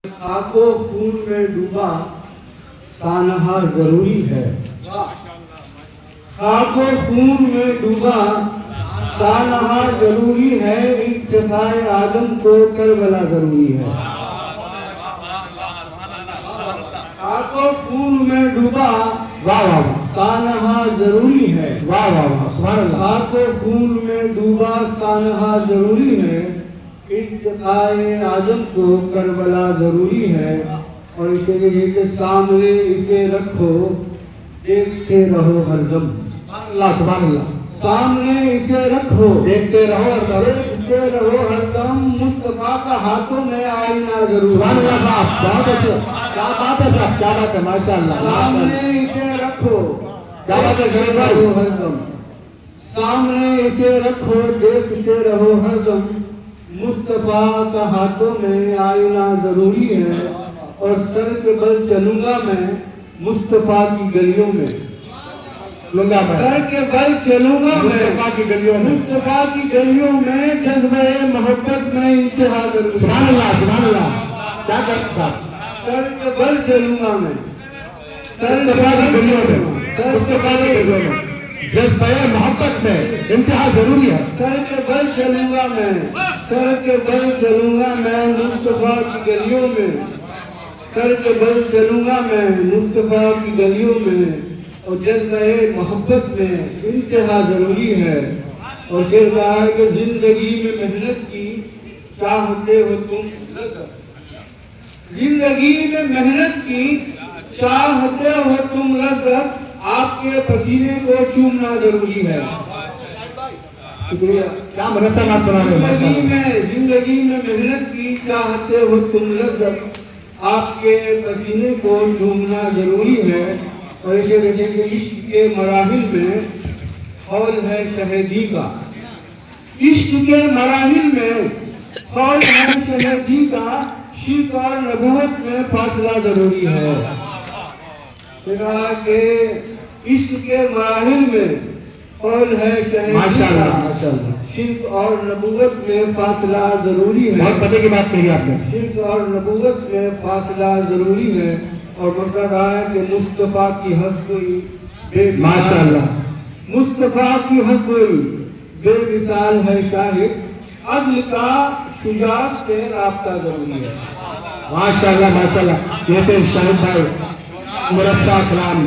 خاک و خون میں ڈوبا سانحہ ضروری ہے. خاک و خون میں ڈوبا سانحہ ضروری ہے. انتہائے آدم کو کربلا ضروری ہے. خاک و خون میں ڈوبا واہ واہ سانحہ ضروری ہے. واہ واہ واہ سبحان اللہ. خاک و خون میں ڈوبا سانحہ ضروری ہے. ارتقائے آدم کو کربلا ضروری ہے. اور اسے یہ کہ سامنے اسے رکھو دیکھتے رہو ہر دم. سبحان اللہ. سامنے اسے رکھو دیکھتے رہو اور دیکھتے رہو ہر دم. مصطفیٰ کا ہاتھوں میں آئینہ ضروری. سبحان اللہ صاحب بہت اچھا. کیا بات ہے صاحب, کیا بات ہے, ماشاء اللہ. سامنے اسے رکھو کیا بات ہے شریف دیکھتے بھائی. رہو ہر دم. سامنے اسے رکھو دیکھتے رہو ہر دم. مصطفیٰ کا ہاتھوں میں آئینہ ضروری ہے. اور سر کے بل چلوں گا میں مصطفیٰ کی گلیوں میں. لنگا میں سر کے بل چلوں گا میں مصطفیٰ کی گلیوں میں. مصطفیٰ کی گلیوں میں. جذبہ محبت میں انتہا ضروری ہے. سبحان اللہ سبحان اللہ. کیا کرتے صاحب. سر کے بل چلوں گا میں مصطفیٰ کی گلیوں میں, مصطفیٰ کی گلیوں میں جذبہ محبت میں انتہا ضروری ہے. سر کے بل چلوں گا میں سر کے بل چلوں گا میں مصطفیٰ کی گلیوں میں. سر کے بل چلوں گا میں مصطفیٰ کی گلیوں میں. اور جذبہ محبت میں انتہا ضروری ہے. اور شعر کہا ہے کہ زندگی میں محنت کی چاہتے ہو تم لذت. زندگی میں محنت کی چاہتے ہو تم لذت. آپ کے پسینے کو چومنا ضروری ہے. شکریہ. کیا مرسلہ سنا رہے ہیں. زندگی میں محنت کی چاہتے ہو تم لذت. آپ کے پسینے کو چومنا ضروری ہے. اور اسے دیکھیں کہ عشق کے مراحل میں خول ہے شہیدی کا. عشق کے مراحل میں خول ہے شہیدی کا. شرک اور نبوت میں فاصلہ ضروری ہے. کہا کہ عشق کے مراحل میں خول ہے شہیدی ماشاء اللہ کا. ماشاء اللہ. شرک اور نبوت میں فاصلہ ضروری ہے. بہت پتے کی بات کہی آپ نے. شرک اور نبوت میں فاصلہ ضروری ہے. اور بتا رہا ہے کہ مصطفیٰ کی حق کوئی بے ماشاء اللہ. مصطفیٰ کی حق کوئی بے مثال ہے شاہد. عدل کا شجاعت سے رابطہ ضروری ہے. ماشاء اللہ ماشاء اللہ. یہ تھے شاہد بھائی مرسہ کلام.